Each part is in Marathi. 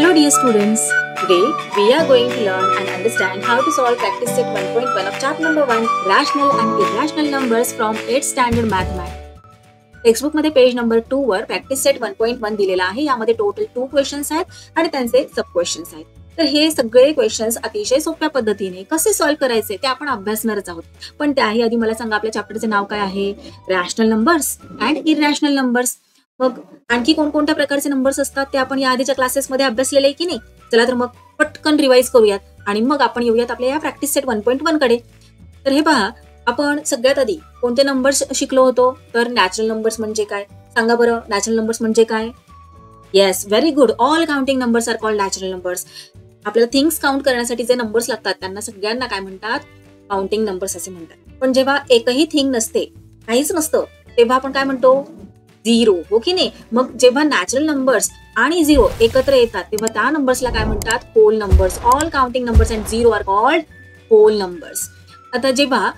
Hello dear students, today we are going to learn and understand how to solve practice set 1.1 of chapter number 1 rational and irrational numbers from 8th standard mathematics. Textbook मध्ये पेज नंबर 2 वर प्रॅक्टिस सेट 1.1 दिलेला आहे. यामध्ये टोटल 2 क्वेश्चन्स आहेत आणि त्यांचे सब क्वेश्चन्स आहेत. तर हे सगळे क्वेश्चन्स अतिशय सोप्या पद्धतीने कसे सॉल्व्ह करायचे ते आपण अभ्यासणारच आहोत. पण त्याही आधी मला सांगा आपल्या चॅप्टरचे नाव काय आहे? Rational numbers and irrational numbers. मग आणखी कोणकोणत्या प्रकारचे नंबर्स असतात ते आपण या आधीच्या क्लासेसमध्ये अभ्यासलेले आहे की नाही? चला तर मग पटकन रिवाइज करूयात आणि मग आपण येऊयात आपल्या या प्रॅक्टिस सेट 1.1 कडे. तर हे पहा, आपण सगळ्यात आधी कोणते नंबर्स शिकलो होतो? तर नॅचरल नंबर्स म्हणजे काय? सांगा बरं, नॅचरल नंबर्स म्हणजे काय? Yes, very good. All counting numbers are called natural numbers. आपल्याला थिंग्स काउंट करण्यासाठी जे नंबर्स लागतात त्यांना सगळ्यांना काय म्हणतात? काउंटिंग नंबर्स असे म्हणतात. पण जेव्हा एकही थिंग नसते, काहीच नसतं, तेव्हा आपण काय म्हणतो? झिरो. हो की नाही? मग जेव्हा नॅचरल नंबर्स आणि झिरो एकत्र येतात तेव्हा त्या नंबर्सला काय म्हणतात? Whole numbers. All counting numbers and zero are called whole numbers. आता जेव्हा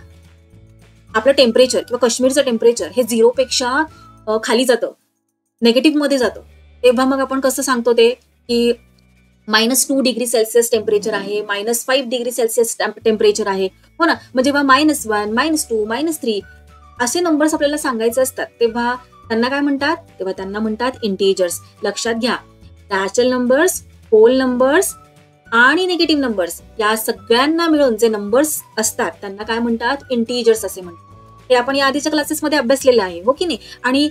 आपलं टेम्परेचर किंवा काश्मीरचं टेम्परेचर हे 0 पेक्षा खाली जातं, नेगेटिव्ह मध्ये जातं, तेव्हा मग आपण कसं सांगतो ते की -2 डिग्री सेल्सिअस टेम्परेचर आहे, -5 डिग्री सेल्सिअस टेम्परेचर आहे, हो ना? मग जेव्हा -1, -2, -3 असे नंबर्स आपल्याला सांगायचे असतात तेव्हा त्यांना काय म्हणतात? तेव्हा त्यांना म्हणतात इंटिजर्स. लक्षात घ्या, नॅचरल नंबर्स, होल नंबर्स आणि निगेटिव्ह नंबर्स या सगळ्यांना मिळून जे नंबर्स असतात त्यांना काय म्हणतात? इंटिजर्स असे म्हणतात. हे आपण या आधीच्या क्लासेसमध्ये अभ्यासलेले आहे, हो की नाही? आणि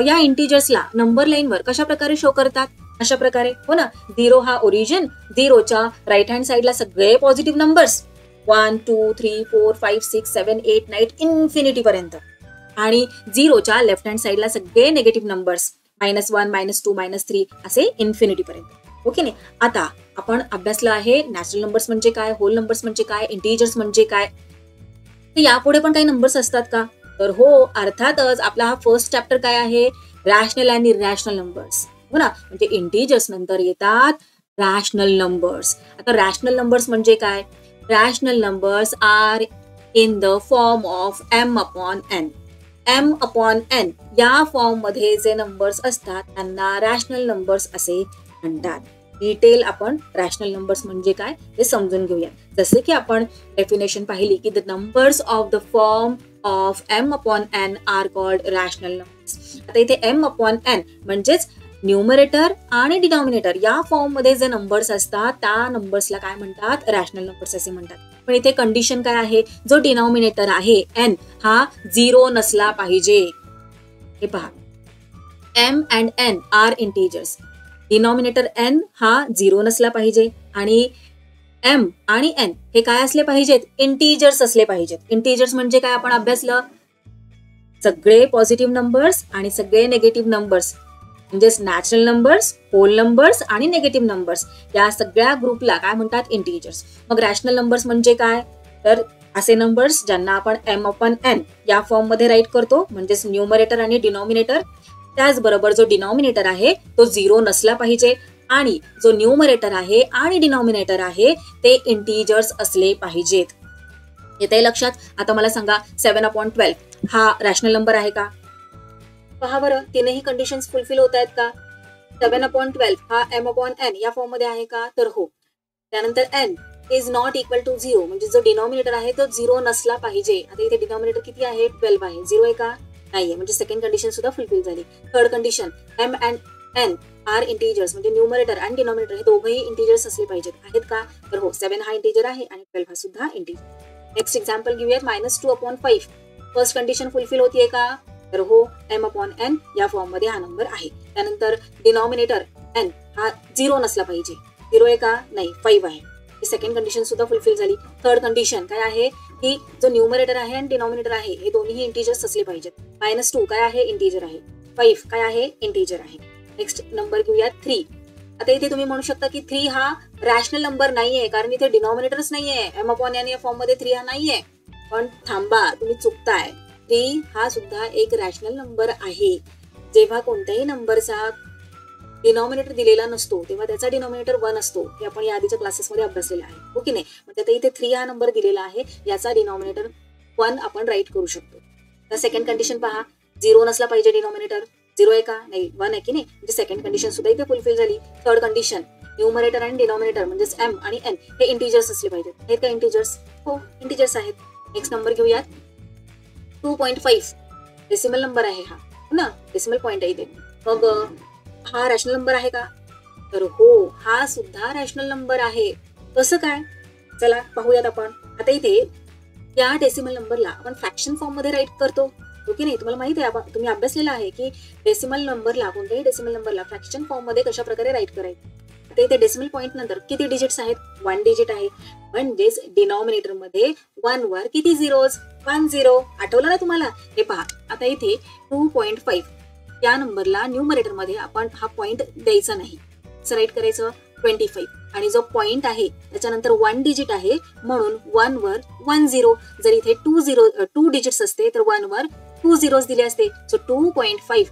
या इंटिजर्सला नंबर लाईनवर कशा प्रकारे शो करतात? अशा प्रकारे, हो ना? 0 हा ओरिजिन, 0च्या राईट हँड साईडला सगळे पॉझिटिव्ह नंबर्स 1, 2, 3, 4, 5, 6, 7, 8, 9 इन्फिनिटी पर्यंत, आणि 0च्या लेफ्ट हँड साईडला सगळे निगेटिव्ह नंबर्स -1, -2, -3 असे इन्फिनिटी पर्यंत, ओके नाही? आता आपण अभ्यासलं आहे नॅचरल नंबर्स म्हणजे काय, होल नंबर्स म्हणजे काय, इंटिजर्स म्हणजे काय. तर यापुढे पण काही नंबर्स असतात का? तर हो, अर्थातच. आपला हा फर्स्ट चॅप्टर काय आहे? रॅशनल अँड इररॅशनल नंबर्स, हो ना? म्हणजे इंटिजर्स नंतर येतात रॅशनल नंबर्स. आता रॅशनल नंबर्स म्हणजे काय? Rational numbers are in the form of m/n. m/n या फॉर्म मध्ये जे नंबर्स असतात त्यांना रॅशनल नंबर्स असे म्हणतात. डिटेल आपण रॅशनल नंबर्स म्हणजे काय ते समजून घेऊया. जसे की आपण डेफिनेशन पाहिली की the numbers of the form of m/n are called rational numbers. आता इथे m/n म्हणजेच न्यूमरेटर आणि डिनॉमिनेटर या फॉर्म मध्ये जे नंबर्स असतात त्या नंबर्सला काय म्हणतात? रॅशनल नंबर्स असे म्हणतात. पण इथे कंडिशन काय आहे? जो डिनॉमिनेटर आहे n हा 0 नसला पाहिजे. हे पहा, m and n are integers. Denominator n हा 0 नसला पाहिजे आणि m आणि n हे काय असले पाहिजेत? इंटिजर्स असले पाहिजेत. इंटिजर्स म्हणजे काय आपण अभ्यासलं? सगळे पॉझिटिव्ह नंबर्स आणि सगळे निगेटिव्ह नंबर्स, म्हणजेच नॅचरल नंबर्स, होल नंबर्स आणि निगेटिव्ह नंबर्स या सगळ्या ग्रुपला काय म्हणतात? इंटिजर्स. मग रॅशनल नंबर्स म्हणजे काय? तर असे नंबर्स ज्यांना आपण m/n या फॉर्म मध्ये राईट करतो, म्हणजेच न्यूमरेटर आणि डिनॉमिनेटर. त्याचबरोबर जो डिनॉमिनेटर आहे तो 0 नसला पाहिजे आणि जो न्यूमरेटर आहे आणि डिनॉमिनेटर आहे ते इंटिजर्स असले पाहिजेत. येते लक्षात? आता मला सांगा, 7/12 हा रॅशनल नंबर आहे का? पहा बरं, तीनही कंडिशन्स फुलफिल होत आहेत का? 7/12 हा m/n या फॉर्म मध्ये आहे का? तर हो. त्यानंतर n is not equal to 0, म्हणजे जो डिनॉमिनेटर आहे तो 0 नसला पाहिजे. आता इथे डिनॉमिनेटर किती आहे? 12 आहे. 0 आहे का? नाहीये, म्हणजे सेकंड कंडिशन सुद्धा फुलफिल झाली. Third condition, m and n are integers, म्हणजे न्यूमरेटर आणि डिनॉमिनेटर हे दोघंही इंटिजर्स असले पाहिजेत. आहेत का? तर हो, 7 हा इंटिजर आहे आणि 12 हा सुद्धा इंटिजर. नेक्स्ट एक्झाम्पल घेऊयात, -2/5. फर्स्ट कंडिशन फुलफिल होतीये का? तर हो, m/n या फॉर्म मध्ये हा नंबर आहे. त्यानंतर डिनॉमिनेटर n हा 0 नसला पाहिजे. 0 आहे का? नाही, 5 आहे. सेकंड कंडिशन सुद्धा फुलफिल झाली. थर्ड कंडिशन काय आहे? की जो न्यूमरेटर आहे आणि डिनॉमिनेटर आहे हे दोन्ही इंटिजर्स असले पाहिजेत. -2 काय आहे? इंटिजर आहे. 5 काय आहे? इंटिजर आहे. नेक्स्ट नंबर घेऊया 3. आता इथे तुम्ही म्हणू शकता की 3 हा रॅशनल नंबर नाहीये, कारण इथे डिनॉमिनेटरच नाहीये. m/n या फॉर्म मध्ये 3 हा नाहीये. पण थांबा, तुम्ही चुकताय. 3 हा सुद्धा एक रॅशनल नंबर आहे. जेव्हा कोणत्याही नंबरचा डिनॉमिनेटर दिलेला नसतो तेव्हा त्याचा डिनॉमिनेटर 1 असतो. हे आपण या आधीच्या क्लासेसमध्ये अभ्यासलेलं आहे, हो की नाही? म्हणजे आता इथे 3 हा नंबर दिलेला आहे, याचा डिनॉमिनेटर 1 आपण राईट करू शकतो. तर सेकंड कंडिशन पहा, 0 नसला पाहिजे डिनॉमिनेटर. 0 आहे का? नाही, 1 आहे की नाही? म्हणजे सेकंड कंडिशन सुद्धा इथे फुलफिल झाली. थर्ड कंडिशन, न्यूमरेटर आणि डिनॉमिनेटर म्हणजेच एम आणि एन हे इंटिजर्स असले पाहिजेत. आहेत का इंटिजर्स? हो, इंटिजर्स आहेत. नेक्स्ट नंबर घेऊयात. 2.5 डेसिमल नंबर आहे हा, हो ना, डेसिमल पॉइंट आहे इथे. मग हा रॅशनल नंबर आहे का? तर हो, हा सुद्धा रॅशनल नंबर आहे. कसं काय? चला पाहूयात आपण. आता इथे या डेसिमल नंबरला आपण फ्रॅक्शन फॉर्म मध्ये राईट करतो, हो की नाही? तुम्हाला माहिती आहे, तुम्ही अभ्यासलेला आहे की डेसिमल नंबरला, कोणत्याही डेसिमल नंबरला फ्रॅक्शन फॉर्म मध्ये कशा प्रकारे राईट करायचं. आता इथे डेसिमल पॉइंट नंतर किती डिजिट्स आहेत? 1 डिजिट आहे. म्हणजेच डिनॉमिनेटर मध्ये 1 वर किती झिरोज? 1 झिरो. आठवलं ना तुम्हाला? हे पहा, आता इथे 2.5 या नंबरला न्यूमरेटर मध्ये आपण हा पॉइंट द्यायचा नाही. राईट करायचं 25 आणि जो पॉइंट आहे त्याच्यानंतर 1 डिजिट आहे म्हणून 1 वर 1 झिरो. जर इथे 2 डिजिट्स असते तर 1 वर 2 झिरोज दिले असते. सो 2.5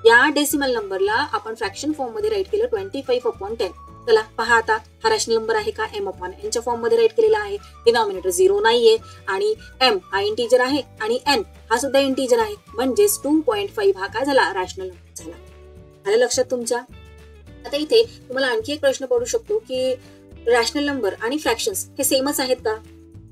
या डेसिमल नंबरला आपण फ्रॅक्शन फॉर्म मध्ये राईट केलं 25/10. चला पहा आता, हा रॅशनल नंबर आहे का? m/n च्या फॉर्म मध्ये राईट केलेला आहे. डिनॉमिनेटर 0 नाहीये आणि m हा इंटिजर आहे आणि n हा सुद्धा इंटिजर आहे. म्हणजेच 2.5 हा काय झाला? रॅशनल नंबर झाला. आलं लक्षात तुमच्या? आता इथे तुम्हाला आणखी एक प्रश्न पडू शकतो की रॅशनल नंबर आणि फ्रॅक्शन्स हे सेमच आहेत का?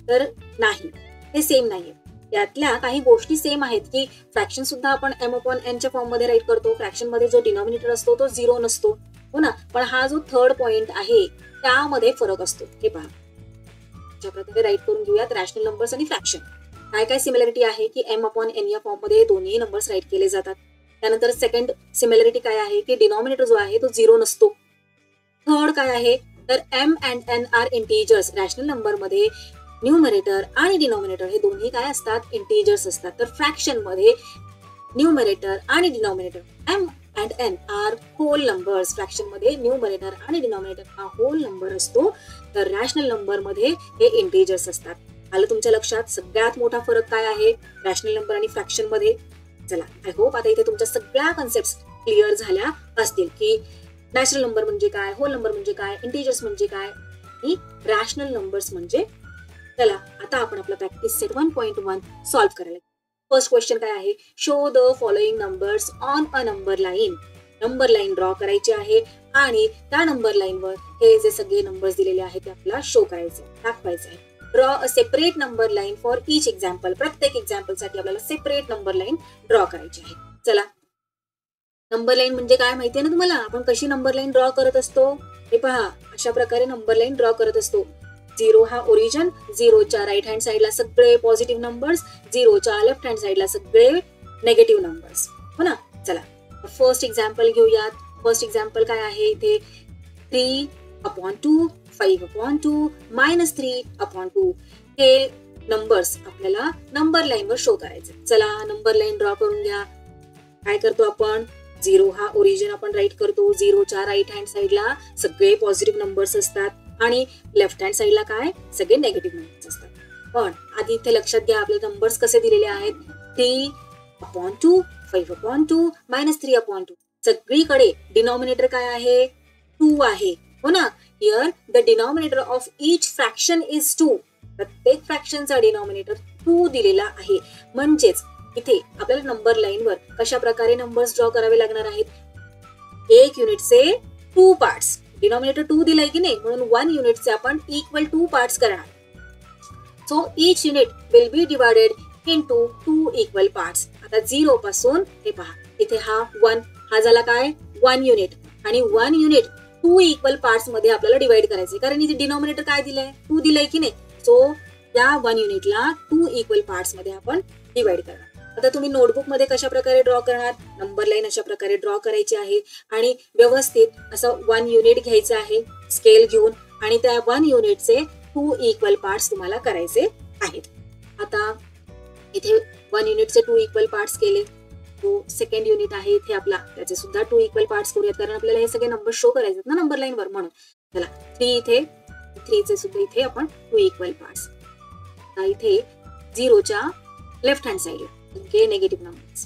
तर नाही, हे सेम नाहीये. यातल्या काही गोष्टी सेम आहेत की फ्रॅक्शन सुद्धा आपण m/n च्या फॉर्म मध्ये राईट करतो. फ्रॅक्शन मध्ये जो डिनॉमिनेटर असतो तो 0 नसतो, हो ना. पण हा जो थर्ड पॉइंट आहे त्यामध्ये फरक असतो. हे पहा, अशा प्रकारे राईट करून घेऊयात रॅशनल नंबर्स आणि फ्रॅक्शन. काय काय सिमिलरिटी आहे की m/n या फॉर्म मध्ये दोन्ही नंबर्स राईट केले जातात. त्यानंतर सेकंड सिमिलरिटी काय आहे की डिनॉमिनेटर जो आहे तो 0 नसतो. थर्ड काय आहे तर m and n are integers. Rational number मध्ये न्यूमरेटर आणि डिनॉमिनेटर हे दोन्ही काय असतात? इंटिजर्स असतात. तर फ्रॅक्शन मध्ये न्यूमरेटर आणि denominator m and n are whole numbers. Fraction मध्ये न्यूमरेटर आणि डिनॉमिनेटर हा होल नंबर असतो. तर रॅशनल नंबर मध्ये हे इंटिजर्स असतात. आलं तुमच्या लक्षात? सगळ्यात मोठा फरक काय आहे रॅशनल नंबर आणि फ्रॅक्शन मध्ये? चला, आय होप आता इथे तुमच्या सगळ्या कन्सेप्ट क्लिअर झाल्या असतील की नॅचरल नंबर म्हणजे काय, होल नंबर म्हणजे काय, इंटिजर्स म्हणजे काय आणि रॅशनल नंबर्स म्हणजे. चला आता आपण आपला प्रॅक्टिस सेट 1.1 सॉल्व्ह करायला. फर्स्ट क्वेश्चन काय आहे? Show the following numbers on a number line. Number line draw करायची आहे आणि त्या नंबर लाईनवर हे जे सगळे नंबर्स दिलेले आहेत ते आपल्याला शो करायचे, दाखवायचे आहे. Draw a separate number line for each example. प्रत्येक एक्झाम्पल साठी आपल्याला सेपरेट नंबर लाईन ड्रॉ करायची आहे. चला, नंबर लाईन म्हणजे काय माहितीये ना तुम्हाला? आपण कशी नंबर लाईन ड्रॉ करत असतो? हे पहा, अशा प्रकारे नंबर लाईन ड्रॉ करत असतो. 0 हा ओरिजिन, 0च्या राईट हँड साईडला सगळे पॉझिटिव्ह नंबर्स, 0च्या लेफ्ट हँड साईडला सगळे नेगेटिव्ह नंबर्स, हो ना. चला फर्स्ट एक्झाम्पल घेऊयात. फर्स्ट एक्झाम्पल काय आहे इथे? 3/2, 5/2, -3/2 हे नंबर्स आपल्याला नंबर लाईन वर शो करायचे. चला नंबर लाईन ड्रॉ करून घ्या. काय करतो आपण? 0 हा ओरिजिन आपण राईट करतो. 0च्या राईट हँड साईडला सगळे पॉझिटिव्ह नंबर्स असतात आणि लेफ्ट हँड साईडला काय? सगळे नेगेटिव्ह नंबर्स असतात. पण आधी इथे लक्षात घ्या आपले नंबर्स कसे दिलेले आहेत. 3/2, 5/2, -3/2. सगळीकडे डिनॉमिनेटर काय आहे? 2 आहे, हो ना. Here the denominator of each fraction is 2. प्रत्येक फ्रॅक्शनचा डिनॉमिनेटर 2 दिलेला आहे. म्हणजेच इथे आपल्याला नंबर लाईनवर कशा प्रकारे नंबर्स ड्रॉ करावे लागणार आहेत? एक युनिटचे 2 पार्ट्स. डिनॉमिनेटर 2 दिलाय की नाही, म्हणून 1 युनिटचे आपण इक्वल 2 पार्ट्स करणार. So each unit will be divided into 2 equal parts. आता 0 पासून हे पहा, इथे हा 1 हा झाला काय? 1 युनिट आणि 1 युनिट 2 इक्वल पार्ट्स मध्ये आपल्याला डिवाइड करायचे, कारण इथे डिनॉमिनेटर काय दिलंय? 2 दिलंय की नाही. सो या 1 युनिटला 2 इक्वल पार्ट्स मध्ये आपण डिवाइड करणार. आता तुम्ही नोटबुक मध्ये कशा प्रकारे ड्रॉ करणार? नंबर लाईन अशा प्रकारे ड्रॉ करायची आहे आणि व्यवस्थित असं 1 युनिट घ्यायचं आहे स्केल घेऊन आणि त्या 1 युनिटचे 2 इक्वल पार्ट्स तुम्हाला करायचे आहेत. आता इथे 1 युनिटचे 2 इक्वल पार्ट्स केले. तो सेकंड युनिट आहे इथे आपला, त्याचे सुद्धा 2 इक्वल पार्ट्स करूयात, कारण आपल्याला हे सगळे नंबर शो करायचे ना नंबर लाईनवर. म्हणून चला 3 इथे, 3चे सुद्धा इथे आपण 2 इक्वल पार्ट्स. इथे 0च्या लेफ्ट हँड साईडला नेगेटिव्ह नंबर्स.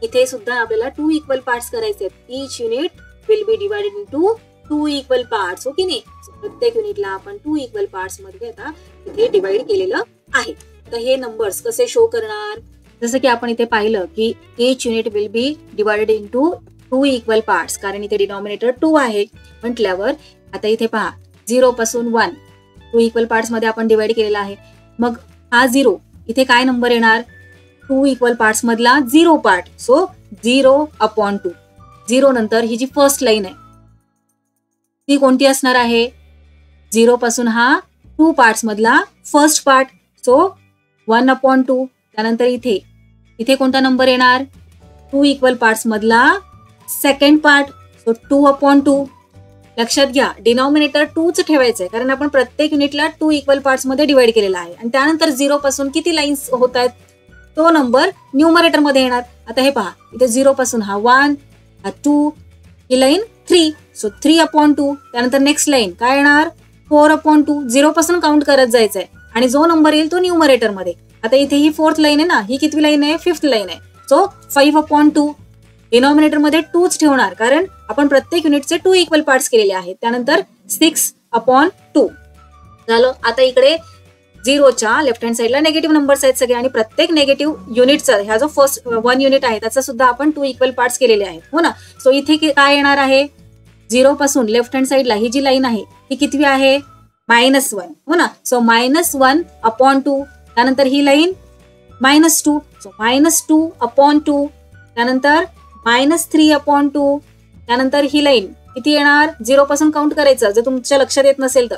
इथे सुद्धा आपल्याला 2 इक्वल पार्ट्स करायचे आहेत. Each unit will be divided into 2 equal parts, हो की नाही. प्रत्येक युनिटला आपण 2 इक्वल पार्ट्स मध्ये आता इथे डिवाइड केलेलं आहे. तर हे नंबर्स कसे शो करणार? जसं की आपण इथे पाहिलं की each unit will be divided into 2 equal parts, कारण इथे डिनॉमिनेटर 2 आहे म्हटल्यावर आता इथे पहा 0 पासून 1 2 इक्वल पार्ट्स मध्ये आपण डिवाइड केलेला आहे. मग हा 0 इथे काय नंबर येणार, 2 इक्वल पार्ट्स मधला 0 पार्ट, सो 0/2. 0 नंतर ही जी फर्स्ट लाईन आहे ती कोणती असणार आहे, 0 पासून हा 2 पार्ट्स मधला फर्स्ट पार्ट, सो 1/2. त्यानंतर इथे कोणता नंबर येणार, 2 इक्वल पार्ट्स मधला सेकंड पार्ट, सो 2/2. लक्षात घ्या डिनॉमिनेटर 2च ठेवायचंय, कारण आपण प्रत्येक युनिटला 2 इक्वल पार्ट्स मध्ये डिवाइड केलेला आहे. आणि त्यानंतर 0 पासून किती लाईन्स होत आहेत तो नंबर न्यूमरेटर मध्ये येणार. आता हे पहा इथे 0 पासून हा 1 हा 2 ही लाईन 3, सो 3/2. त्यानंतर नेक्स्ट लाईन काय येणार 4/2. 0 पासून काउंट करत जायचंय आणि जो नंबर येईल तो न्यूमरेटर मध्ये. आता इथे ही 4th लाईन आहे ना, ही कितवी लाईन आहे, 5th लाईन आहे, सो 5/2. डिनॉमिनेटर मध्ये 2च ठेवणार, कारण आपण प्रत्येक युनिटचे 2 इक्वल पार्ट्स केलेले आहेत. त्यानंतर 6/2 झालं. आता इकडे 0च्या लेफ्ट हँड साईडला निगेटिव्ह नंबर्स आहेत सगळे, आणि प्रत्येक निगेटिव्ह युनिटचा ह्या जो फर्स्ट 1 युनिट आहे त्याचा सुद्धा आपण 2 इक्वल पार्ट्स केलेले आहेत, हो ना. सो इथे काय येणार आहे, 0 पासून लेफ्ट हँड साईडला ही जी लाईन आहे ती कितवी आहे, -1, हो ना. सो -1/2. त्यानंतर ही लाईन -2, सो -2/2. त्यानंतर -3/2. त्यानंतर ही लाईन किती येणार, 0 पासून काउंट करायचं जर तुमच्या लक्षात येत नसेल तर.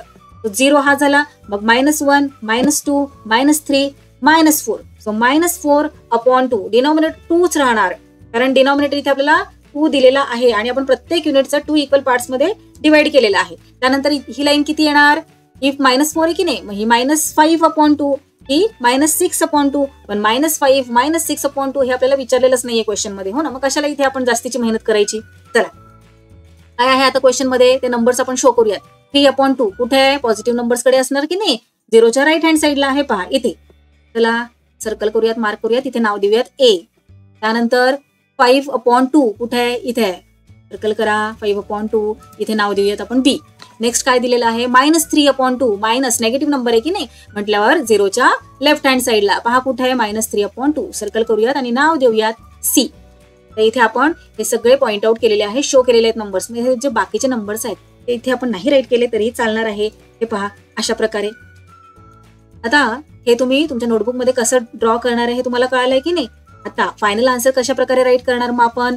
0 हा झाला, मग -1 -2 -3 -4, सो -4/2. डिनॉमिनेटर 2च राहणार, कारण डिनॉमिनेटर इथे आपल्याला 2 दिलेला आहे आणि आपण प्रत्येक युनिटचा 2 इक्वल पार्ट्स मध्ये डिवाइड केलेला आहे. त्यानंतर ही लाईन किती येणार, ही -4 आहे की नाही, मग ही -5/2, ही -6/2. पण -5 -6/2 हे आपल्याला विचारलेलंच नाहीये क्वेश्चन मध्ये, हो ना. मग कशाला इथे आपण जास्तीची मेहनत करायची. चला काय आहे आता क्वेश्चन मध्ये ते नंबर्स आपण शो करूयात. 3/2 कुठे आहे, पॉझिटिव्ह नंबर्स कडे असणार की नाही, 0च्या राईट हँड साईडला आहे पहा इथे. चला सर्कल करूयात, मार्क करूयात, इथे नाव देऊयात A. त्यानंतर 5/2 कुठे आहे, इथे आहे, सर्कल करा 5/2, इथे नाव देऊयात आपण B. नेक्स्ट काय दिलेलं आहे, -3/2, मायनस निगेटिव्ह नंबर आहे की नाही म्हटल्यावर 0च्या लेफ्ट हँड साईडला पहा कुठे आहे, -3/2, सर्कल करूयात आणि नाव देऊयात C. तर इथे आपण हे सगळे पॉइंट आउट केलेले आहे, शो केलेले आहेत नंबर्स. हे जे बाकीचे नंबर्स आहेत ते इथे आपण नाही राईट केले तरीही चालणार आहे. हे पहा अशा प्रकारे. आता हे तुम्ही तुमच्या नोटबुक मध्ये कसं ड्रॉ करणार आहे हे तुम्हाला कळालंय की नाही. आता फायनल आन्सर कशा प्रकारे राईट करणार, मग आपण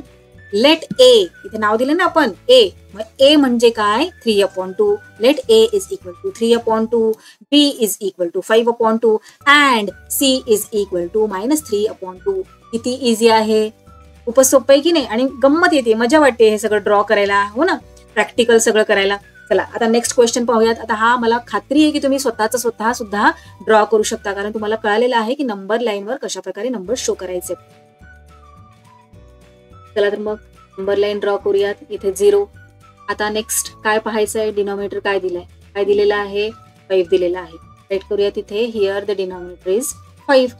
लेट A, इथे नाव दिलं ना आपण A, मग A म्हणजे काय, 3/2. Let A is equal to 3/2, B is equal to 5/2 and C is equal to -3/2. किती इझी आहे, खूपच सोपं आहे की नाही, आणि गंमत येते, मजा वाटते हे सगळं ड्रॉ करायला, हो ना, प्रॅक्टिकल सगळं करायला. चला आता नेक्स्ट क्वेश्चन पाहूयात. आता हा मला खात्री आहे की तुम्ही स्वतः सुद्धा ड्रॉ करू शकता, कारण तुम्हाला कळालेलं आहे की नंबर लाईनवर कशा प्रकारे नंबर शो करायचे. चला तर मग नंबर लाईन ड्रॉ करूयात. इथे 0. आता नेक्स्ट काय पाहायचं आहे, डिनॉमिनेटर काय दिलंय, काय दिलेलं आहे, 5 दिलेला आहे. राईट करूयात इथे, here the denominator is 5.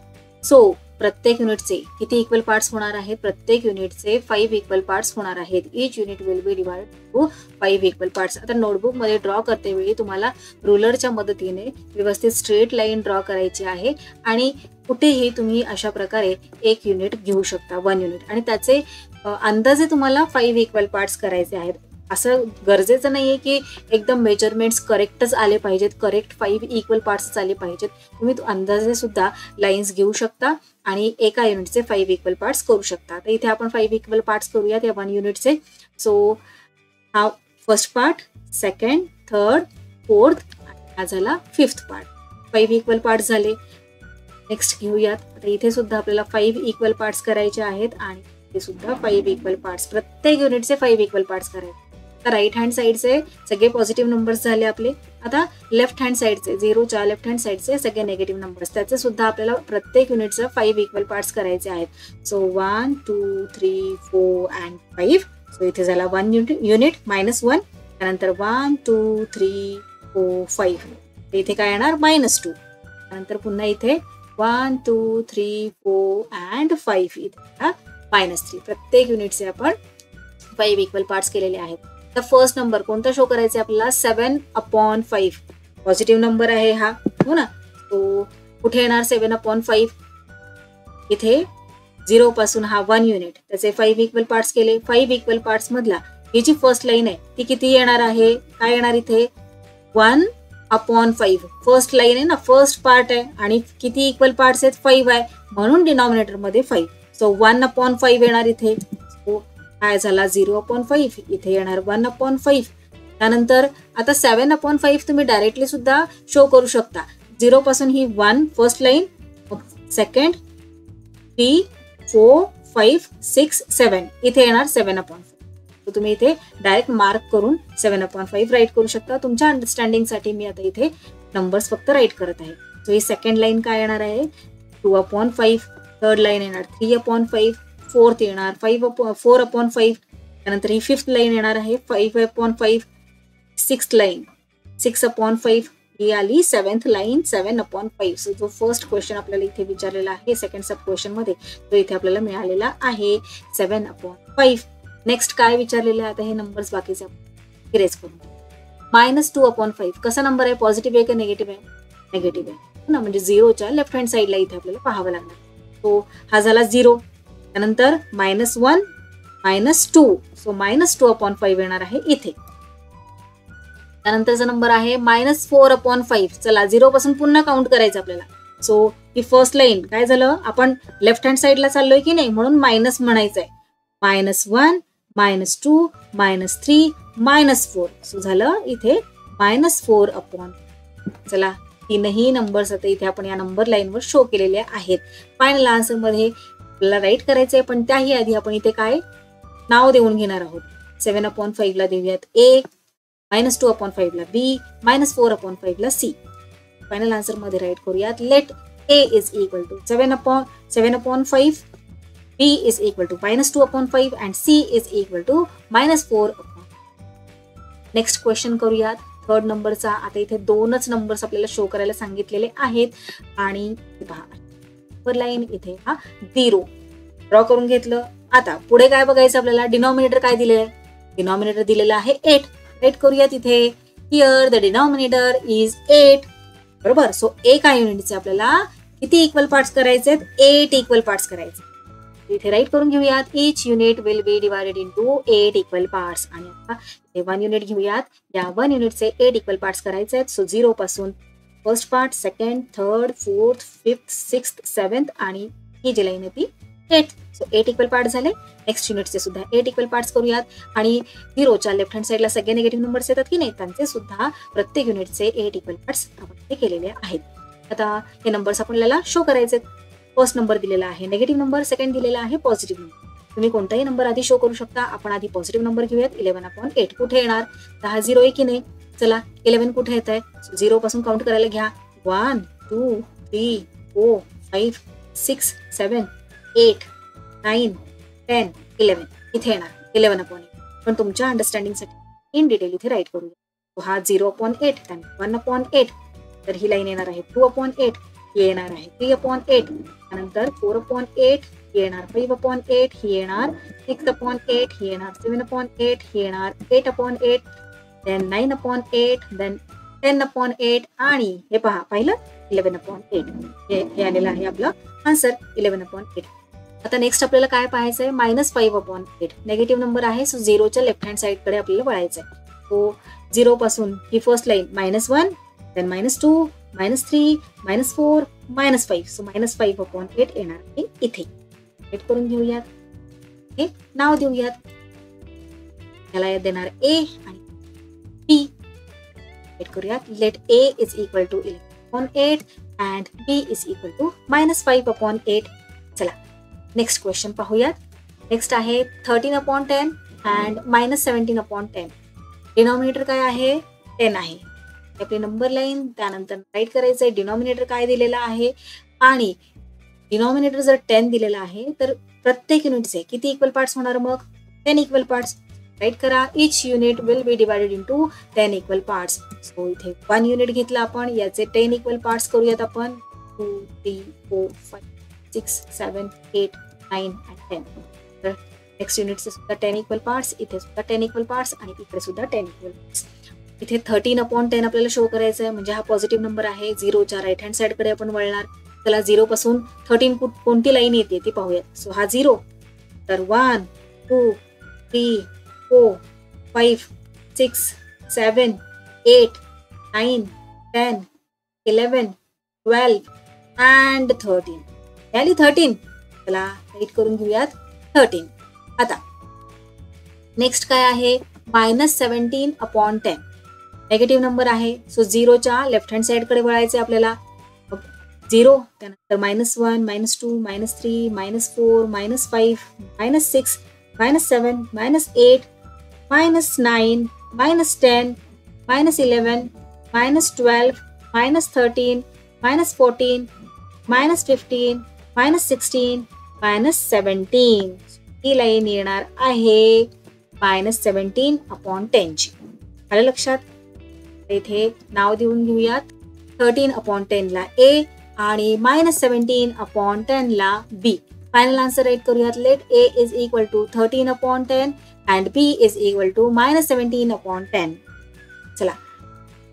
So प्रत्येक युनिटचे किती इक्वल पार्ट्स होणार आहेत, प्रत्येक युनिटचे 5 इक्वल पार्ट्स होणार आहेत. Each unit will be divided to 5 equal parts. आता नोटबुक मध्ये ड्रॉ करते वेळी तुम्हाला रुलरच्या मदतीने व्यवस्थित स्ट्रेट लाईन ड्रॉ करायची आहे, आणि कुठेही तुम्ही अशा प्रकारे एक युनिट घेऊ शकता, 1 युनिट, आणि त्याचे अंदाजे तुम्हाला 5 इक्वल पार्ट्स करायचे आहेत. असं गरजेचं नाहीये की एकदम मेजरमेंट्स करेक्टच आले पाहिजेत, करेक्ट 5 इक्वल पार्ट्स आले पाहिजेत. तुम्ही अंदाजे सुद्धा लाईन्स घेऊ शकता आणि एका युनिटचे 5 इक्वल पार्ट्स करू शकता. तर इथे आपण 5 इक्वल पार्ट्स करूयात या 1 युनिटचे. सो हा first part, second, third, fourth, हा झाला 5th पार्ट. 5 इक्वल पार्ट्स झाले. नेक्स्ट घेऊयात. आता इथे सुद्धा आपल्याला 5 इक्वल पार्ट्स करायचे आहेत, आणि इथे सुद्धा 5 इक्वल पार्ट्स, प्रत्येक युनिटचे 5 इक्वल पार्ट्स करायचे. तर राईट हँड साईडचे सगळे पॉझिटिव्ह नंबर्स झाले आपले. आता लेफ्ट हँड साईडचे 0च्या लेफ्ट हँड साईडचे सगळे निगेटिव्ह नंबर्स, त्याचे सुद्धा आपल्याला प्रत्येक युनिटचं 5 इक्वल पार्ट्स करायचे आहेत. So 1 2 3 4 and 5. सो इथे झाला 1 युनिट -1. त्यानंतर 1 2 3 4 5. इथे काय येणार, -2. त्यानंतर पुन्हा इथे 1 2 3 4 अँड 5. इथे -3. प्रत्येक युनिटचे आपण 5 इक्वल पार्ट्स केलेले आहेत. तर फर्स्ट नंबर कोणता शो करायचा आपल्याला, 7/5. पॉझिटिव्ह नंबर आहे हा, हो ना. तो कुठे येणार 7/5, इथे 0 पासून हा 1 युनिट, त्याचे 5 इक्वल पार्ट्स केले. 5 इक्वल पार्ट्स मधला ही जी फर्स्ट लाईन आहे ती किती येणार आहे, काय येणार इथे 1/5. फर्स्ट लाईन आहे ना, फर्स्ट पार्ट आहे आणि किती इक्वल पार्ट्स आहेत 5 आहे, म्हणून डिनॉमिनेटर मध्ये 5. सो 1/5 येणार इथे. सो काय झाला 0/5, इथे येणार 1/5. त्यानंतर आता 7/5 तुम्ही डायरेक्टली सुद्धा शो करू शकता. 0 पासून ही 1 फर्स्ट लाईन, सेकंड 3 4 5 6 7, इथे येणार 7/5. तुम्ही इथे डायरेक्ट मार्क करून 7/5 राईट करू शकता. तुमच्या अंडरस्टँडिंग साठी मी आता इथे नंबर्स फक्त राईट करत आहे. सो ही सेकंड लाईन काय येणार आहे 2/5, थर्ड लाईन येणार 3/5, फोर्थ येणार 4/5, त्यानंतर ही फिफ्थ लाईन येणार आहे 5/5, सिक्स्थ लाईन 6/5, ही आली सेव्हन्थ लाईन 7/5. सो जो फर्स्ट क्वेश्चन आपल्याला इथे विचारलेला आहे सेकंड सब क्वेश्चन मध्ये, तो इथे आपल्याला मिळालेला आहे 7/5. नेक्स्ट काय विचारलेलं आहे आता हे नंबर्स बाकीचे इरेज करून. -2/5 कसा नंबर आहे, पॉझिटिव्ह आहे का निगेटिव्ह आहे, निगेटिव्ह आहे ना, म्हणजे 0च्या लेफ्ट हँड साईडला इथे आपल्याला पाहावं लागणार. तो हा झाला 0. त्यानंतर -1 -2, सो -2/5 येणार आहे इथे. त्यानंतरचा नंबर आहे -4/5. चला 0 पासून पुन्हा काउंट करायचं आपल्याला. सो ही फर्स्ट लाईन काय झालं, आपण लेफ्ट हँड साईडला चाललोय की नाही, म्हणून मायनस म्हणायचंय. -1 -2 -3 -4, सो झालं इथे -4/. चला तीनही नंबर्स आता इथे आपण या नंबर लाईनवर शो केलेले आहेत. फायनल आन्सर मध्ये आपल्याला राईट करायचंय, पण त्याही आधी आपण इथे काय नाव देऊन घेणार आहोत. 7/5 ला देऊयात A, -2/5 ला B, -4/5 ला C. फायनल आन्सर मध्ये राईट करूयात. Let A is equal to 7/5, B is equal to -2/5 and C is equal to -4/5. Next question करूयात थर्ड नंबरचा. आता इथे दोनच नंबर्स आपल्याला शो करायला सांगितलेले आहेत आणि पहा लाईन इथे हा 0 ड्रॉ करून घेतलं. आता पुढे काय बघायचं आपल्याला, डिनॉमिनेटर काय दिलेलं आहे, डिनॉमिनेटर दिलेलं आहे 8. राईट करूयात इथे. हिअर द डिनॉमिनेटर इज 8, बरोबर. सो एका युनिटचे आपल्याला किती इक्वल पार्ट्स करायचे, 8 इक्वल पार्ट्स करायचे. इथे राईट करून घेऊयात. Each unit will be divided into 8 equal parts. आणि आता इथे 1 युनिट घेऊयात. या 1 युनिटचे 8 इक्वल पार्ट्स करायचे आहेत. सो 0 पासून first part, second, third, fourth, fifth, sixth, seventh आणि ही जी लाईन आहे ती 8. सो 8 इक्वल पार्ट झाले. नेक्स्ट युनिटचे सुद्धा 8 इक्वल पार्ट्स करूयात. आणि 0च्या लेफ्ट हँड साईडला सगळे निगेटिव्ह नंबर्स येतात की नाही, त्यांचे सुद्धा प्रत्येक युनिटचे 8 इक्वल पार्ट्स आपण केलेले आहेत. आता हे नंबर्स आपल्याला शो करायचे. फर्स्ट नंबर दिलेला आहे निगेटिव्ह नंबर, सेकंड दिलेला आहे पॉझिटिव्ह नंबर. तुम्ही कोणताही नंबर आधी शो करू शकता. आपण आधी पॉझिटिव्ह नंबर घेऊयात. 11/8 कुठे येणार, 10 आहे की नाही. चला 11 कुठे येत आहे, 0 पासून काउंट करायला घ्या. 1 2 3 4 5 6 7 8 9 10 11 इथे येणार 11/8. पण तुमच्या अंडरस्टँडिंग साठी इन डिटेल इथे राईट करूया. हा 0/8, 1/8, तर ही लाईन येणार आहे 2/8, ही येणार आहे 3/8, त्यानंतर 4/8, ही येणार 5/8, ही येणार 6/8, ही येणार 7/8, ही येणार 8/8, देन 9/8, देन 10/8 आणि हे पहा पाहिलं 11/8. हे आलेलं आहे आपलं आन्सर 11/8. आता नेक्स्ट आपल्याला काय पाहायचंय, -5/8. निगेटिव्ह नंबर आहे, सो 0च्या लेफ्ट हँड साईड कडे आपल्याला वळायचंय. सो 0 पासून ही फर्स्ट लाईन -1, देन -2, -3, -4, -5. सो -5/8 येणार आहे इथे. राईट करून घेऊयात. हे नाव देऊयात. याला देणार A आणि B. राईट करूयात. Let A is equal to 11/8 and B is equal to -5/8. चला नेक्स्ट क्वेश्चन पाहूयात. नेक्स्ट आहे 13/10 अँड -17/10. डिनॉमिनेटर काय आहे, 10 आहे. आपली नंबर लाईन, त्यानंतर राईट करायचंय. डिनॉमिनेटर काय दिलेला आहे आणि डिनॉमिनेटर जर 10 दिलेला आहे तर प्रत्येक युनिटचे किती इक्वल पार्ट्स होणार, मग 10 इक्वल पार्ट्स. राईट करा. Each unit will be divided into 10 equal parts. So इथे 1 युनिट घेतला आपण, याचे 10 इक्वल पार्ट्स करूयात आपण. 2 3 4 5 6 7 8 9 and 10. तर नेक्स्ट युनिटचे सुद्धा 10 इक्वल पार्ट्स, इथे सुद्धा 10 इक्वल पार्ट्स आणि इकडे सुद्धा 10 इक्वल पार्ट्स. इथे 13/10 आपल्याला शो करायचं आहे, म्हणजे हा पॉझिटिव्ह नंबर आहे. 0च्या राईट हँड साईड कडे आपण वळणार. चला 0 पासून 13 कोणती लाईन येते ती पाहूयात. सो हा 0, तर 1 2 3 4 5 6 7 8 9 10 11 12 and 13. व्हॅल्यू 13. चला राईट करून घेऊयात 13. आता नेक्स्ट काय आहे, -17/10 नेगेटिव्ह नंबर आहे. सो 0च्या लेफ्ट हँड साइड कडे वळायचे आपल्याला. 0 त्यानंतर -1 -2 -3 -4 -5 -6 -7 -8 -9 -10 -11 -12 -13 -14 -15 -16 -17. ही लाईन येणार आहे -17/10 ची. आलं लक्षात. इथे नाव देऊन घेऊयात. 13/10 ला A आणि -17/10 ला B. फायनल आन्सर राईट करूयात. Let A is equal to 13/10 and B is equal to -17/10. चला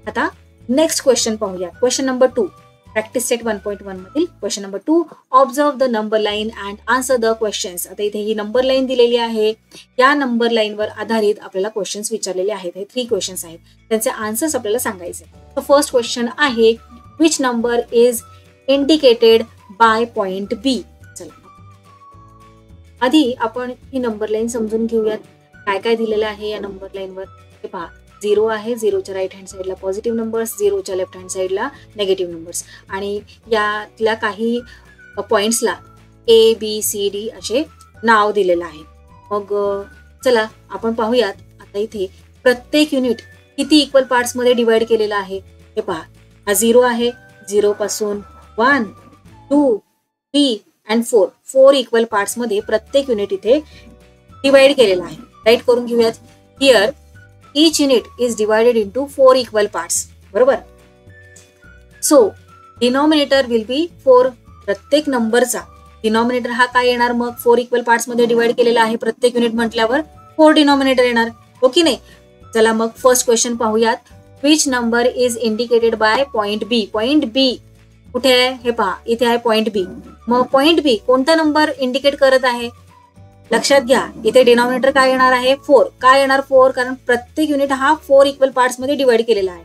आता नेक्स्ट क्वेश्चन पाहूया. क्वेश्चन नंबर 2, प्रॅक्टिस सेट 1.1 मधील question number 2. Observe the number line and answer the questions. आता इथे ही नंबर लाईन दिलेली आहे. या नंबर लाईनवर आधारित आपल्याला क्वेश्चन्स विचारलेले आहेत. हे 3 क्वेश्चन्स आहेत, त्यांचे आन्सर्स आपल्याला सांगायचे. तर फर्स्ट क्वेश्चन आहे, which number is indicated by point B. चला आधी आपण ही नंबर लाईन समजून घेऊयात. काय काय दिलेलं आहे या नंबर लाईनवर हे पहा. 0 आहे, 0च्या राईट हँड साईडला पॉझिटिव्ह नंबर्स, 0च्या लेफ्ट हँड साईडला नेगेटिव्ह नंबर्स, आणि यातल्या काही पॉइंट्सला ABCD असे नाव दिलेलं आहे. मग चला आपण पाहूयात. आता इथे प्रत्येक युनिट किती इक्वल पार्ट्स मध्ये डिवाइड केलेला आहे हे पहा. हा 0 आहे. 0 पासून 1 2 3 अँड 4 इक्वल पार्ट्स मध्ये प्रत्येक युनिट इथे डिवाइड केलेला आहे. राईट करून घेऊयात. Here each unit is divided into 4 equal parts. बरोबर. So denominator will be 4. प्रत्येक नंबरचा डिनॉमिनेटर हा काय येणार मग 4 इक्वल पार्ट्स मध्ये डिवाइड केलेला आहे. प्रत्येक युनिट म्हटल्यावर 4 डिनॉमिनेटर येणार, हो की नाही. चला मग फर्स्ट क्वेश्चन पाहूयात. Which number is indicated by point B. Point B कुठे आहे हे पहा. इथे आहे पॉइंट B. मग पॉइंट B कोणता नंबर इंडिकेट करत आहे लक्षात घ्या. इथे डिनॉमिनेटर काय येणार आहे 4. काय येणार 4, कारण प्रत्येक युनिट हा 4 इक्वल पार्ट्स मध्ये डिवाइड केलेला आहे.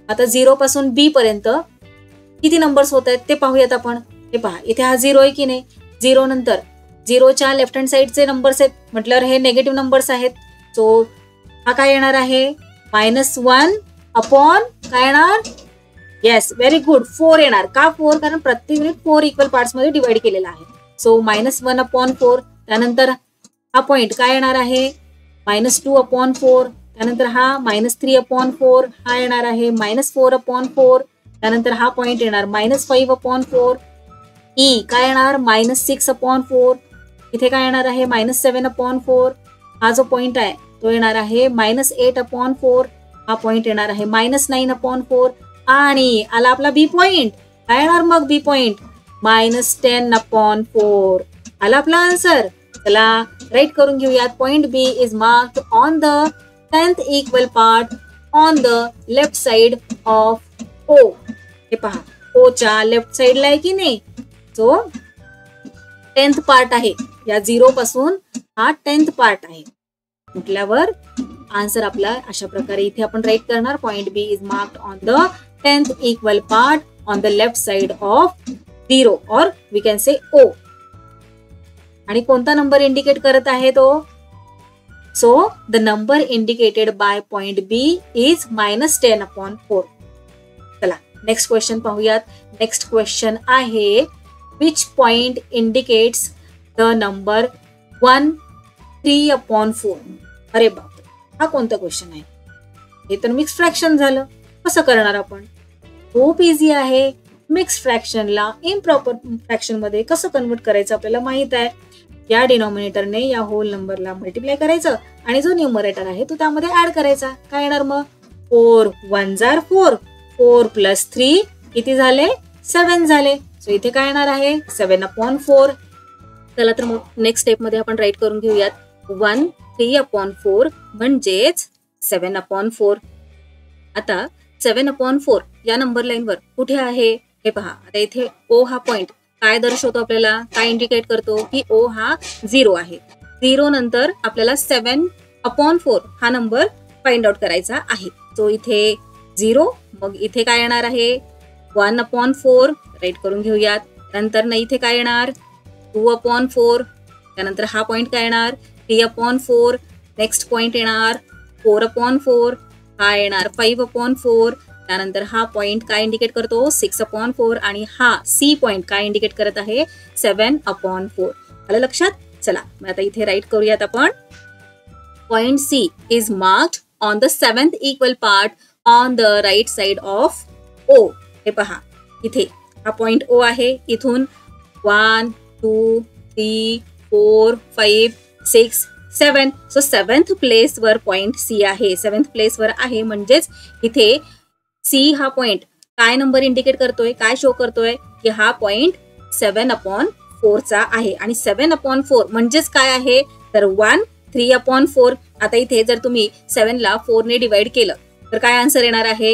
आता 0 पासून B पर्यंत किती नंबर्स होत आहेत ते पाहूयात आपण. हे पहा इथे हा 0 आहे की नाही. 0 नंतर 0च्या लेफ्ट हँड साइडचे नंबर्स आहेत म्हटल्यावर हे नेगेटिव्ह नंबर्स आहेत. सो हा काय येणार आहे -1 अपॉन काय येणार. Yes, very good. 4 येणार. का 4, कारण प्रत्येक युनिट 4 इक्वल पार्ट्स मध्ये डिवाइड केलेला आहे. सो -1/4. त्यानंतर हा पॉइंट काय येणार आहे -2/4. त्यानंतर हा -3/4. हा येणार आहे -4/4. त्यानंतर हा पॉइंट येणार -5/4. काय येणार -6/4. इथे काय येणार आहे -7/4. हा जो पॉइंट आहे तो येणार आहे -8/4. हा पॉइंट येणार आहे -9/4. आणि आला आपला B पॉइंट. काय येणार मग B पॉइंट -10/4. आला आपला आन्सर. चला राईट करून घेऊयात. Point B is marked on the 10th equal part on the left side of O. हे पहा O च्या लेफ्ट साइडला आहे की नाही. सो 10th पार्ट आहे. या 0 पासून हा 10th पार्ट आहे म्हटल्यावर आन्सर आपला अशा प्रकारे इथे आपण राईट करणार. Point B is marked on the 10th equal part on the left side of 0 और वी कॅन से O. आणि कोणता नंबर इंडिकेट करत आहे तो. So the number indicated by point B is -10/4. चला नेक्स्ट क्वेश्चन पाहूयात. नेक्स्ट क्वेश्चन आहे, which point indicates the number 1 3/4. अरे बाप, हा कोणता क्वेश्चन आहे. हे तर मिक्स फ्रॅक्शन झालं. कसं करणार आपण. खूप इझी आहे. मिक्स फ्रॅक्शनला इम्प्रॉपर फ्रॅक्शन मध्ये कसं कन्वर्ट करायचं आपल्याला माहित आहे. या डिनॉमिनेटरने या होल नंबरला मल्टिप्लाय करायचं आणि जो न्यूमरेटर आहे तो त्यामध्ये ऍड करायचा. काय येणार मग 4 1s are 4. 4 + 3 किती झाले 7 झाले. सो इथे काय येणार आहे 7/4. चला तर मग नेक्स्ट स्टेप मध्ये आपण राईट करून घेऊयात. 1 3/4 म्हणजेच 7/4. आता 7/4 या नंबर लाईनवर कुठे आहे हे पहा, आता इथे ओ हा पॉइंट काय दर्शवतो आपल्याला, काय इंडिकेट करतो की ओ हा 0 आहे. 0 नंतर आपल्याला 7/4 हा नंबर फाइंड आउट करायचा आहे. सो इथे 0, मग इथे काय येणार आहे 1/4, राईट करून घेऊयात. नंतर ना इथे काय येणार 2/4, त्यानंतर हा पॉइंट काय येणार 3/4, नेक्स्ट पॉइंट येणार 4/4, हा येणार 5/4, त्यानंतर हा पॉइंट काय इंडिकेट करतो 6/4 आणि हा सी पॉइंट काय इंडिकेट करत आहे 7/4. आलं लक्षात. चला मग आता इथे राईट करूयात आपण. Point C is marked on the 7th equal part on the right side of O. हे पहा, इथे हा पॉइंट ओ आहे. इथून 1 2 3 4 5 6 7, सो 7th प्लेस वर पॉइंट सी आहे. 7th प्लेस वर आहे म्हणजेच इथे सी हा पॉइंट काय नंबर इंडिकेट करतोय, काय शो करतोय की हा पॉइंट 7/4 चा आहे. आणि 7/4 म्हणजेच काय आहे तर 1 3/4. आता इथे जर तुम्ही 7 ला 4 ने डिवाइड केलं तर काय आन्सर येणार आहे,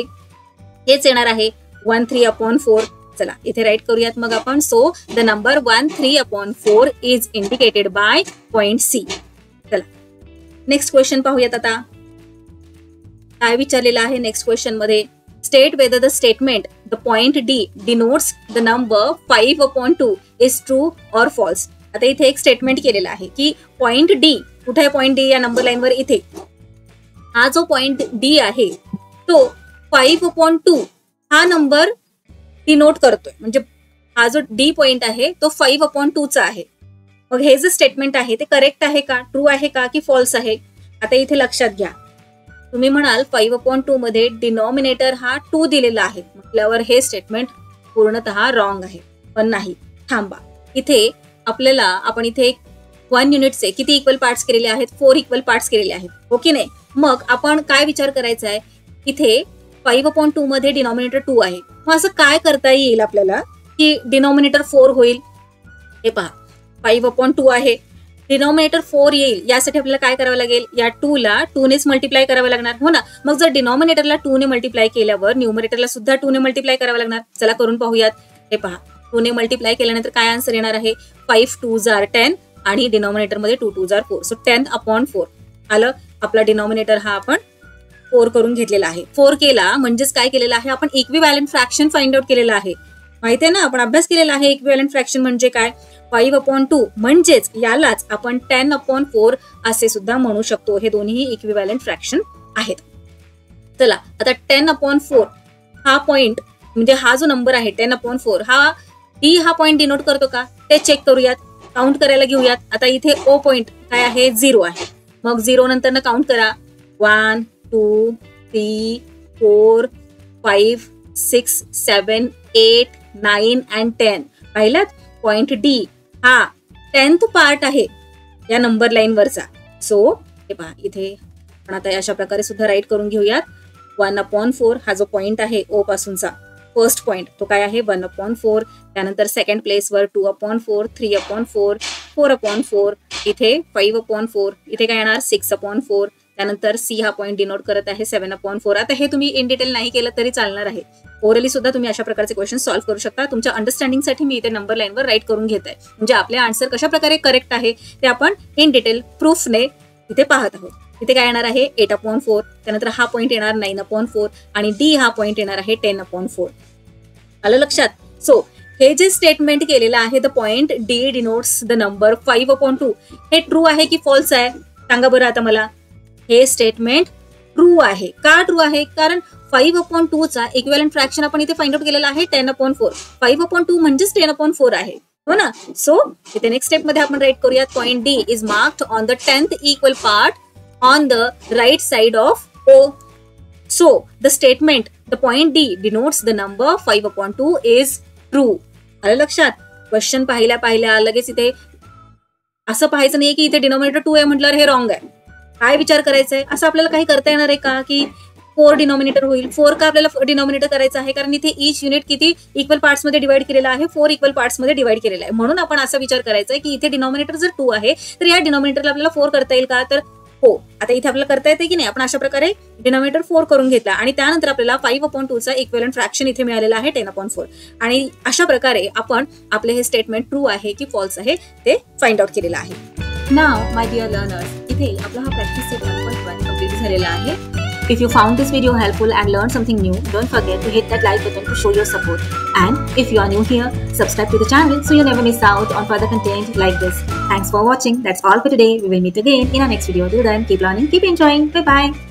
हेच येणार आहे 1 3/4. चला इथे राईट करूयात मग आपण. So the number 1 3/4 is indicated by point C. चला नेक्स्ट क्वेश्चन पाहूयात. आता काय विचारलेलं आहे नेक्स्ट क्वेश्चन मध्ये, state whether the statement the point D denotes the number 5/2 is true or false. आता इथे एक स्टेटमेंट केलेलं आहे की पॉइंट डी, कुठे आहे पॉइंट डी या नंबर लाईन वर, इथे हा जो पॉइंट डी आहे तो 5/2 हा नंबर डिनोट करतोय. म्हणजे हा जो डी पॉइंट आहे तो 5/2 चा आहे. मग हे जे स्टेटमेंट आहे ते करेक्ट आहे का, ट्रू आहे का की फॉल्स आहे. आता इथे लक्षात घ्या, तुम्ही म्हणाल 5/2 मध्ये डिनॉमिनेटर हा 2 दिलेला आहे म्हटल्यावर हे स्टेटमेंट पूर्णतः रॉंग आहे. पण नाही, थांबा. इथे आपल्याला आपण इथे 1 युनिटचे किती इक्वल पार्ट्स केलेले आहेत, 4 इक्वल पार्ट्स केलेले आहेत, हो की नाही. मग आपण काय विचार करायचा आहे, इथे 5/2 मध्ये डिनॉमिनेटर 2 आहे. मग असं काय करता येईल आपल्याला की डिनॉमिनेटर 4 होईल. हे पहा, 5/2 आहे, डिनॉमिनेटर 4 येईल यासाठी आपल्याला काय करावं लागेल, या 2 ला 2 नेच मल्टिप्लाय करावं लागणार, हो ना. मग जर डिनॉमिनेटरला 2 ने मल्टिप्लाय केल्यावर न्यूमरेटरला सुद्धा 2 ने मल्टिप्लाय करावं लागणार. चला करून पाहूयात. हे पहा, 2 ने मल्टिप्लाय केल्यानंतर काय आन्सर येणार आहे 5 2s are 10 आणि डिनॉमिनेटर मध्ये 2 2s are 4. सो 10/4 आलं. आपला डिनॉमिनेटर हा आपण 4 करून घेतलेला आहे. 4 केला म्हणजेच काय केलेलं आहे आपण इक्विव्हॅलंट फ्रॅक्शन फाइंड आउट केलेलं आहे. माहितीये ना, आपण अभ्यास केलेला आहे इक्विव्हॅलंट फ्रॅक्शन म्हणजे काय. 5/2 म्हणजेच यालाच आपण 10/4 असे सुद्धा म्हणू शकतो. हे दोन्ही इक्विव्हॅलंट फ्रॅक्शन आहेत. चला आता 10/4 हा पॉइंट म्हणजे हा जो नंबर आहे 10/4 हा डी हा पॉइंट डिनोट करतो का ते चेक करूयात, काउंट करायला घेऊयात. आता इथे ओ पॉइंट काय आहे 0 आहे. मग 0 नंतर ना काउंट करा 1 2 3 4 5 6 7 8 9 and 10. पाहिलात, पॉइंट डी हा 10th पार्ट आहे या नंबर लाईन वरचा. सो हे पहा, इथे आपण आता अशा प्रकारे सुद्धा राईट करून घेऊयात. 1/4 हा जो पॉइंट आहे ओ पासूनचा फर्स्ट पॉइंट तो काय आहे 1/4. त्यानंतर सेकंड प्लेसवर 2/4, 3/4, 4/4, इथे 5/4, इथे काय येणार 6/4. त्यानंतर सी हा पॉइंट डिनोट करत आहे 7/4. आता हे तुम्ही इन डिटेल नाही केलं तरी चालणार आहे. ओरली सुद्धा तुम्ही अशा प्रकारचे क्वेश्चन सॉल्व्ह करू शकता. तुमच्या अंडरस्टँडिंगसाठी मी इथे नंबर लाईनवर राईट करून घेत आहे. म्हणजे आपले आन्सर कशा प्रकारे करेक्ट आहे ते आपण इन डिटेल प्रूफने इथे पाहत आहोत. इथे काय येणार आहे 8/4, त्यानंतर हा पॉइंट येणार 9/4 आणि डी हा पॉइंट येणार आहे 10/4. आलं लक्षात. सो हे जे स्टेटमेंट केलेलं आहे the point D denotes the number 5/2 हे ट्रू आहे की फॉल्स आहे सांगा बरं आता मला. हे स्टेटमेंट ट्रू आहे. का ट्रू आहे, कारण 5/2 चा इक्विव्हॅलंट फ्रॅक्शन आपण इथे फाइंड आउट केलेला आहे 10/4. 5/2 म्हणजेच 10/4 आहे, हो ना. सो इथे नेक्स्ट स्टेप मध्ये आपण राईट करूयात point D is marked on the 10th equal part on the right side of O. So the statement the point D denotes the number 5/2 is true. आलं लक्षात. क्वेश्चन पाहिल्या लगेच इथे असं पाहायचं नाही की इथे डिनॉमिनेटर 2 आहे म्हटल्यावर हे रॉंग आहे. काय विचार करायचा आहे, असं आपल्याला काही करता येणार आहे का की 4 डिनॉमिनेटर होईल. 4 का आपल्याला डिनॉमिनेटर करायचं आहे, कारण इथे ईच युनिट किती इक्वल पार्ट्स मध्ये डिवाइड केलेला आहे 4 इक्वल पार्ट्स मध्ये डिवाइड केलेला आहे. म्हणून आपण असा विचार करायचा आहे की इथे डिनॉमिनेटर जर 2 आहे तर या डिनॉमिनेटरला आपल्याला 4 करता येईल का, तर हो, आता इथे आपल्याला करता येते की नाही, आपण अशा प्रकारे डिनॉमिनेटर 4 करून घेतला आणि त्यानंतर आपल्याला 5/2 चा इक्विव्हॅलंट फ्रॅक्शन इथे मिळालेला आहे 10/4 आणि अशा प्रकारे आपण आपले हे स्टेटमेंट ट्रू आहे की फॉल्स आहे ते फाइंड आउट केलेलं आहे. नाव माय डिअर लर्नर्स, इथे आपला हा प्रॅक्टिस सेट 1.1 कंप्लीट झालेला आहे. If you found this video helpful and learned something new, don't forget to hit that like button to show your support. And if you are new here, subscribe to the channel so you never miss out on further content like this. Thanks for watching. That's all for today. We will meet again in our next video. Till then, keep learning, keep enjoying. Bye bye.